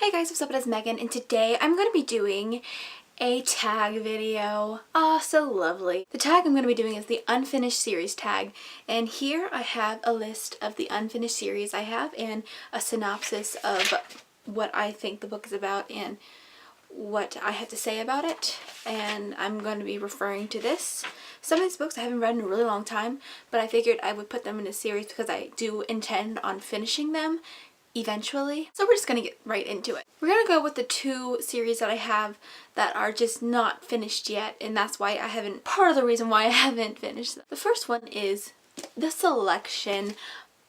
Hey guys, what's up? It is Megan, and today I'm going to be doing a tag video. Ah, so lovely. The tag I'm going to be doing is the unfinished series tag, and here I have a list of the unfinished series I have and a synopsis of what I think the book is about and what I have to say about it, and I'm going to be referring to this. Some of these books I haven't read in a really long time, but I figured I would put them in a series because I do intend on finishing them eventually. So we're just gonna get right into it. We're gonna go with the two series that I have that are just not finished yet, and that's why I haven't, part of the reason why I haven't finished them. The first one is The Selection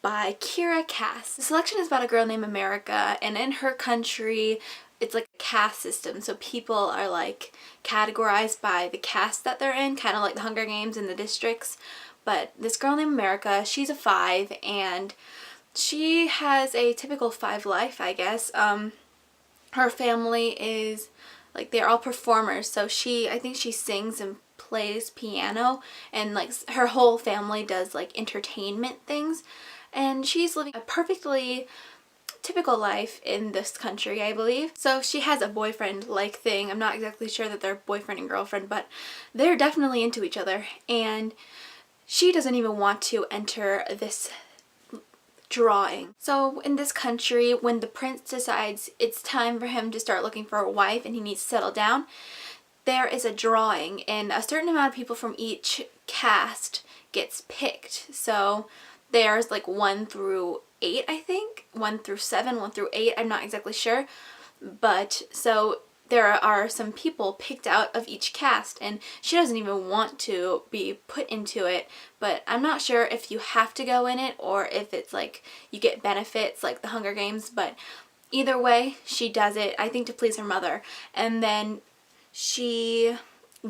by Kiera Cass. The Selection is about a girl named America, and in her country it's like a caste system, so people are like categorized by the caste that they're in, kind of like the Hunger Games in the districts. But this girl named America, she's a 5, and she has a typical 5 life, I guess. Her family is like, they're all performers, so I think she sings and plays piano, and like her whole family does like entertainment things, and she's living a perfectly typical life in this country, I believe. So she has a boyfriend like thing. I'm not exactly sure that they're boyfriend and girlfriend, but they're definitely into each other, and she doesn't even want to enter this drawing. So in this country, when the prince decides it's time for him to start looking for a wife and he needs to settle down, there is a drawing, and a certain amount of people from each caste gets picked. So there's like 1 through 8, I think. 1 through 7, 1 through 8, I'm not exactly sure. But so there are some people picked out of each caste, and she doesn't even want to be put into it, but I'm not sure if you have to go in it or if it's like you get benefits like the Hunger Games, but either way she does it, I think, to please her mother, and then she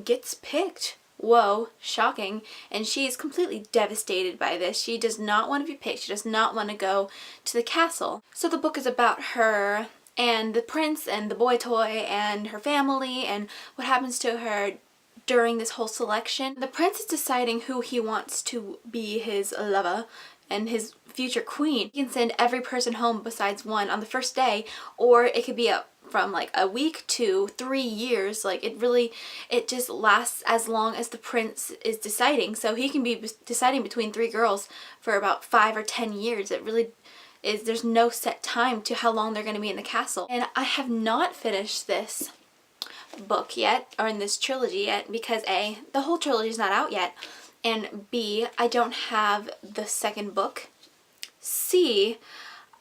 gets picked. Whoa, shocking. And she's completely devastated by this. She does not want to be picked. She does not want to go to the castle. So the book is about her and the prince and the boy toy and her family and what happens to her during this whole selection. The prince is deciding who he wants to be his lover and his future queen. He can send every person home besides one on the first day, or it could be from like a week to 3 years. Like it just lasts as long as the prince is deciding. So he can be deciding between 3 girls for about 5 or 10 years. It really is, there's no set time to how long they're going to be in the castle. And I have not finished this book yet, or in this trilogy yet, because A, the whole trilogy is not out yet, and B, I don't have the second book. C,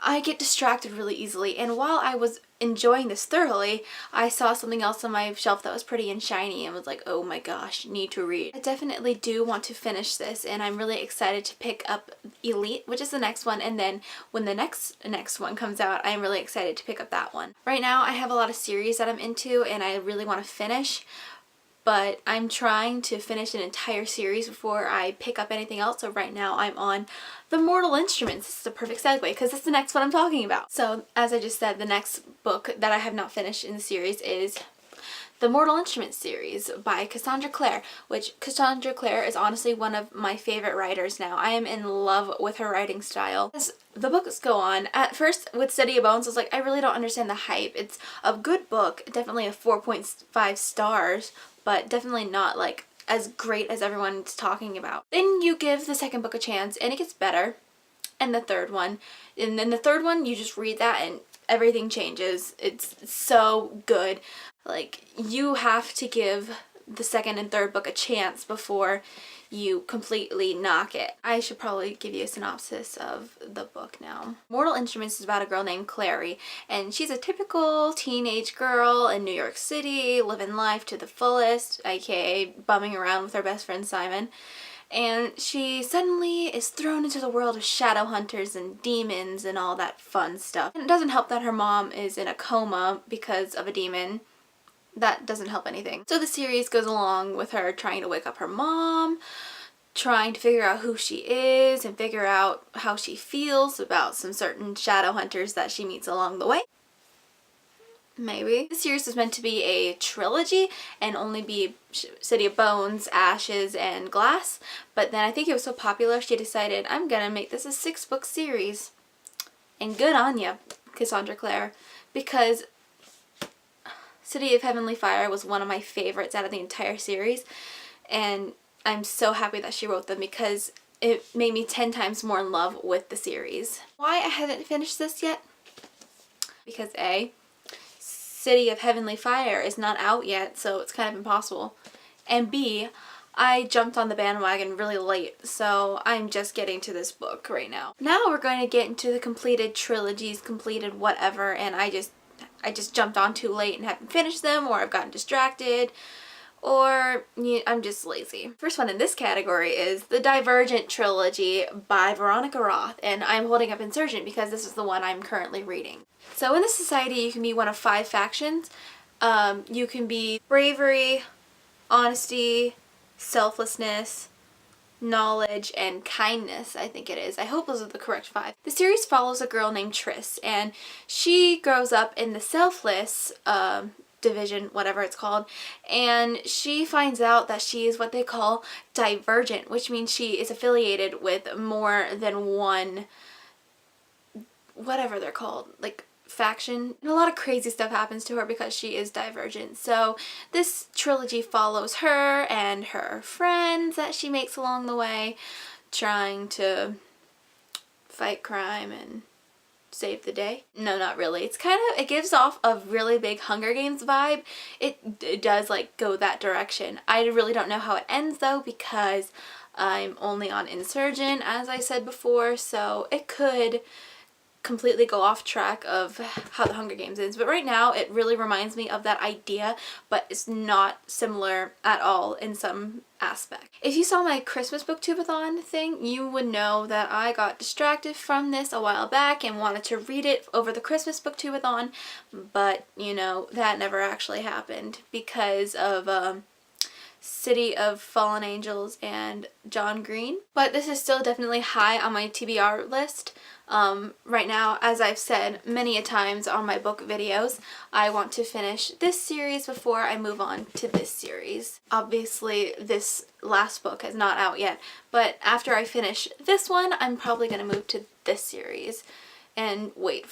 I get distracted really easily, and while I was enjoying this thoroughly, I saw something else on my shelf that was pretty and shiny and was like, oh my gosh, need to read. I definitely do want to finish this, and I'm really excited to pick up Elite, which is the next one, and then when the next one comes out, I'm really excited to pick up that one. Right now I have a lot of series that I'm into and I really want to finish, but I'm trying to finish an entire series before I pick up anything else. So right now I'm on The Mortal Instruments. This is a perfect segue because it's the next one I'm talking about. So as I just said, the next book that I have not finished in the series is The Mortal Instruments series by Cassandra Clare, which Cassandra Clare is honestly one of my favorite writers now. I am in love with her writing style. As the books go on, at first with City of Bones, I was like, I really don't understand the hype. It's a good book, definitely a 4.5 stars, but definitely not like as great as everyone's talking about. Then you give the second book a chance and it gets better, and the third one, and then the third one you just read that and everything changes. It's so good. Like, you have to give the second and third book a chance before you completely knock it. I should probably give you a synopsis of the book now. Mortal Instruments is about a girl named Clary, and she's a typical teenage girl in New York City, living life to the fullest, aka bumming around with her best friend Simon. And she suddenly is thrown into the world of shadow hunters and demons and all that fun stuff. And it doesn't help that her mom is in a coma because of a demon. That doesn't help anything. So the series goes along with her trying to wake up her mom, trying to figure out who she is and figure out how she feels about some certain shadow hunters that she meets along the way. Maybe. This series was meant to be a trilogy and only be City of Bones, Ashes, and Glass, but then I think it was so popular she decided, I'm gonna make this a 6-book series. And good on ya, Cassandra Clare, because City of Heavenly Fire was one of my favorites out of the entire series, and I'm so happy that she wrote them because it made me 10 times more in love with the series. Why I haven't finished this yet? Because A, City of Heavenly Fire is not out yet, so it's kind of impossible. And B, I jumped on the bandwagon really late, so I'm just getting to this book right now. Now we're going to get into the completed trilogies, completed whatever, and I just jumped on too late and haven't finished them, or I've gotten distracted, or I'm just lazy. First one in this category is the Divergent trilogy by Veronica Roth, and I'm holding up Insurgent because this is the one I'm currently reading. So in this society, you can be one of 5 factions. You can be bravery, honesty, selflessness, knowledge, and kindness, I think it is. I hope those are the correct 5. The series follows a girl named Triss, and she grows up in the selfless division, whatever it's called, and she finds out that she is what they call divergent, which means she is affiliated with more than one, whatever they're called, like faction. And a lot of crazy stuff happens to her because she is divergent. So this trilogy follows her and her friends that she makes along the way, trying to fight crime and save the day. No, not really. It's kind of, it gives off a really big Hunger Games vibe. It does like go that direction. I really don't know how it ends though, because I'm only on Insurgent, as I said before, so it could completely go off track of how the Hunger Games ends. But right now it really reminds me of that idea, but it's not similar at all in some aspect. If you saw my Christmas booktubeathon thing, you would know that I got distracted from this a while back and wanted to read it over the Christmas booktubeathon, but you know, that never actually happened because of City of Fallen Angels and John Green. But this is still definitely high on my TBR list. Right now, as I've said many a times on my book videos, I want to finish this series before I move on to this series. Obviously, this last book is not out yet, but after I finish this one, I'm probably going to move to this series and wait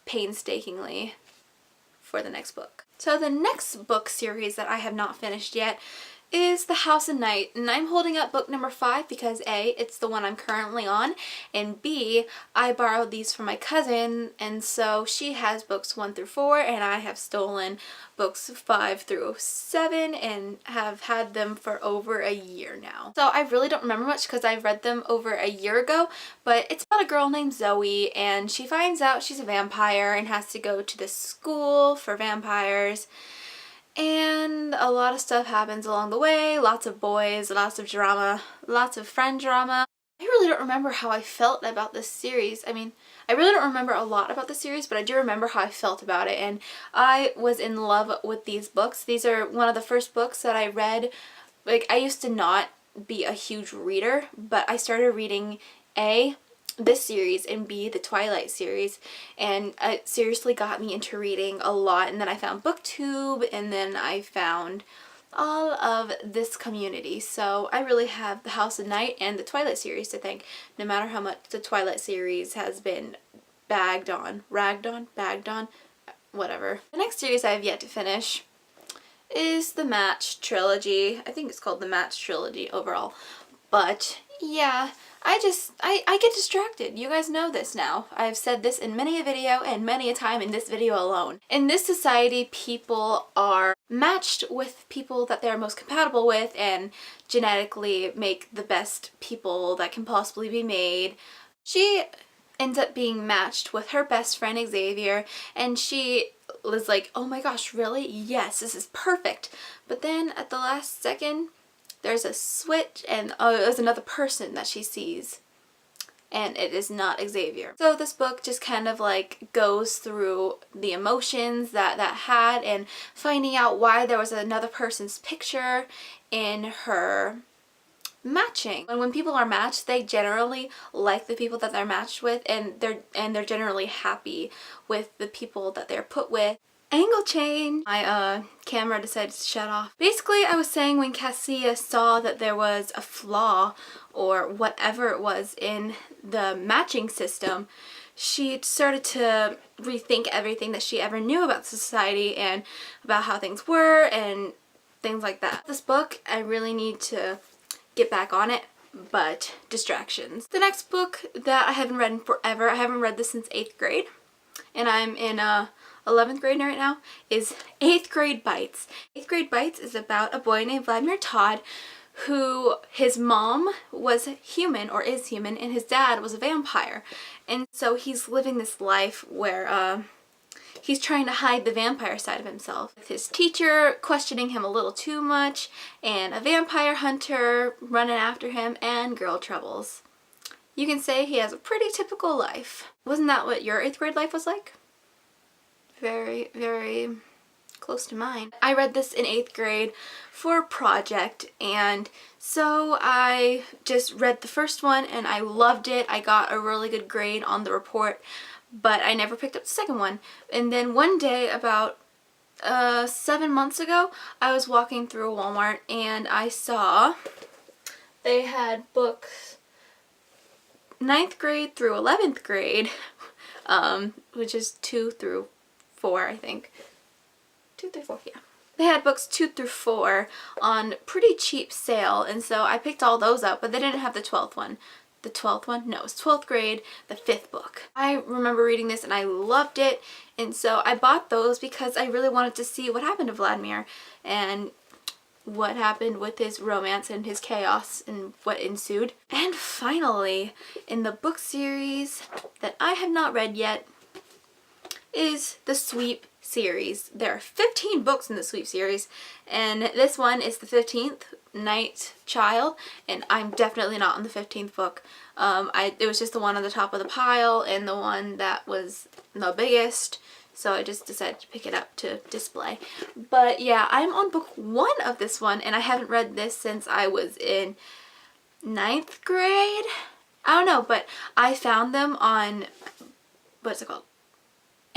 painstakingly for the next book. So the next book series that I have not finished yet is The House at Night, and I'm holding up book number 5 because A, it's the one I'm currently on, and B, I borrowed these from my cousin, and so she has books 1 through 4 and I have stolen books 5 through 7 and have had them for over a year now. So I really don't remember much because I read them over a year ago, but it's about a girl named Zoe, and she finds out she's a vampire and has to go to this school for vampires. And a lot of stuff happens along the way, lots of boys, lots of drama, lots of friend drama. I really don't remember how I felt about this series. I mean, I really don't remember a lot about the series, but I do remember how I felt about it, and I was in love with these books. These are one of the first books that I read. Like, I used to not be a huge reader, but I started reading this series and B, the Twilight series, and it seriously got me into reading a lot. And then I found BookTube, and then I found all of this community. So I really have The House at Night and the Twilight series to thank, no matter how much the Twilight series has been bagged on, bagged on, whatever. The next series I have yet to finish is the Match trilogy. I think it's called the Match trilogy overall, but yeah, I get distracted. You guys know this now. I've said this in many a video and many a time in this video alone. In this society, people are matched with people that they're most compatible with and genetically make the best people that can possibly be made. She ends up being matched with her best friend Xavier, and she was like, oh my gosh, really? Yes, this is perfect. But then at the last second, there's a switch, and there's another person that she sees, and it is not Xavier. So this book just kind of like goes through the emotions that had, and finding out why there was another person's picture in her matching. And when people are matched, they generally like the people that they're matched with, and they're generally happy with the people that they're put with. Angle change. My camera decided to shut off. Basically, I was saying when Cassia saw that there was a flaw or whatever it was in the matching system, she started to rethink everything that she ever knew about society and about how things were and things like that. This book, I really need to get back on it, but distractions. The next book that I haven't read in forever, I haven't read this since 8th grade, and I'm in 11th grade right now, is 8th Grade Bites. 8th Grade Bites is about a boy named Vladimir Todd who his mom was human or is human and his dad was a vampire. And so he's living this life where he's trying to hide the vampire side of himself. With his teacher questioning him a little too much, and a vampire hunter running after him, and girl troubles. You can say he has a pretty typical life. Wasn't that what your 8th grade life was like? Very, very close to mine. I read this in 8th grade for a project, and so I just read the first one and I loved it. I got a really good grade on the report, but I never picked up the second one. And then one day, about 7 months ago, I was walking through a Walmart and I saw they had books 9th grade through 11th grade, which is 2 through 4, I think. 2 through 4, yeah. They had books 2 through 4 on pretty cheap sale, and so I picked all those up, but they didn't have the 12th one. The 12th one? No, it was 12th grade, the 5th book. I remember reading this and I loved it, and so I bought those because I really wanted to see what happened to Vladimir and what happened with his romance and his chaos and what ensued. And finally, in the book series that I have not read yet, is the Sweep series. There are 15 books in the Sweep series, and this one is the 15th, Night Child, and I'm definitely not on the 15th book. It was just the one on the top of the pile and the one that was the biggest, so I just decided to pick it up to display. But yeah, I'm on book 1 of this one, and I haven't read this since I was in 9th grade? I don't know, but I found them on, what's it called?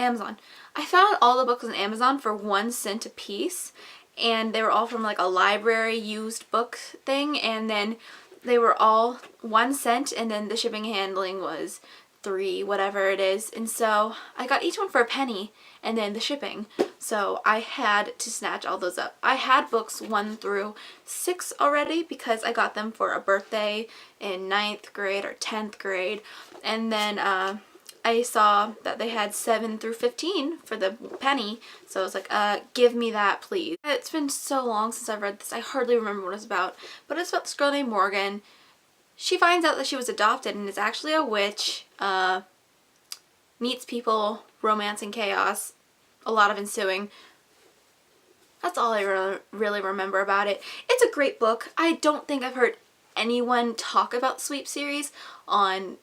Amazon. I found all the books on Amazon for 1 cent a piece, and they were all from like a library used book thing, and then they were all 1 cent, and then the shipping and handling was 3 whatever it is, and so I got each one for a penny and then the shipping, so I had to snatch all those up. I had books 1 through 6 already because I got them for a birthday in 9th grade or 10th grade, and then I saw that they had 7 through 15 for the penny, so I was like, give me that, please. It's been so long since I've read this, I hardly remember what it's about, but it's about this girl named Morgan. She finds out that she was adopted and is actually a witch, meets people, romance and chaos, a lot of ensuing. That's all I really remember about it. It's a great book. I don't think I've heard anyone talk about Sweep series on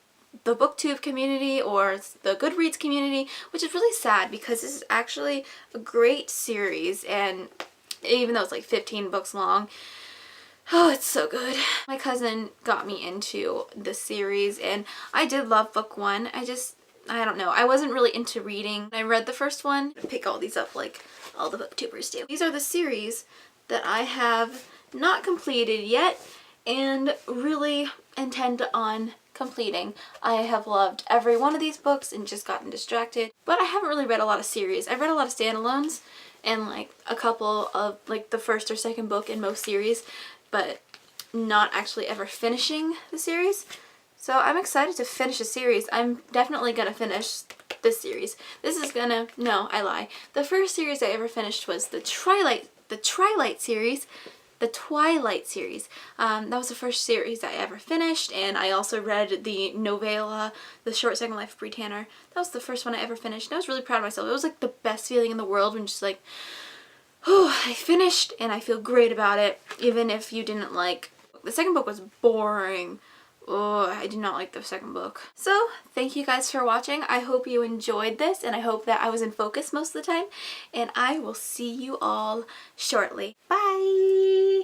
the BookTube community or the Goodreads community, which is really sad because this is actually a great series, and even though it's like 15 books long, oh, it's so good. My cousin got me into the series, and I did love book 1. I don't know, I wasn't really into reading. I read the first one, I pick all these up like all the booktubers do. These are the series that I have not completed yet and really intend on completing. I have loved every one of these books and just gotten distracted, but I haven't really read a lot of series. I've read a lot of standalones and like a couple of like the first or second book in most series, but not actually ever finishing the series. So I'm excited to finish a series. I'm definitely gonna finish this series. No, I lie. The first series I ever finished was the Twilight series. The Twilight series. That was the first series I ever finished, and I also read the novella, The Short Second Life of Bree Tanner. That was the first one I ever finished, and I was really proud of myself. It was like the best feeling in the world when just like, oh, I finished and I feel great about it, even if you didn't like. The second book was boring. Oh, I did not like the second book. So, thank you guys for watching. I hope you enjoyed this, and I hope that I was in focus most of the time, and I will see you all shortly. Bye!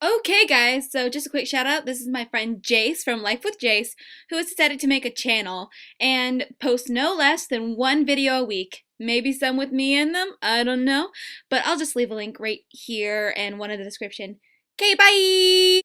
Okay guys, so just a quick shout out. This is my friend Jace from Life with Jace, who has decided to make a channel and post no less than 1 video a week. Maybe some with me in them, I don't know. But I'll just leave a link right here and one in the description. Okay, bye!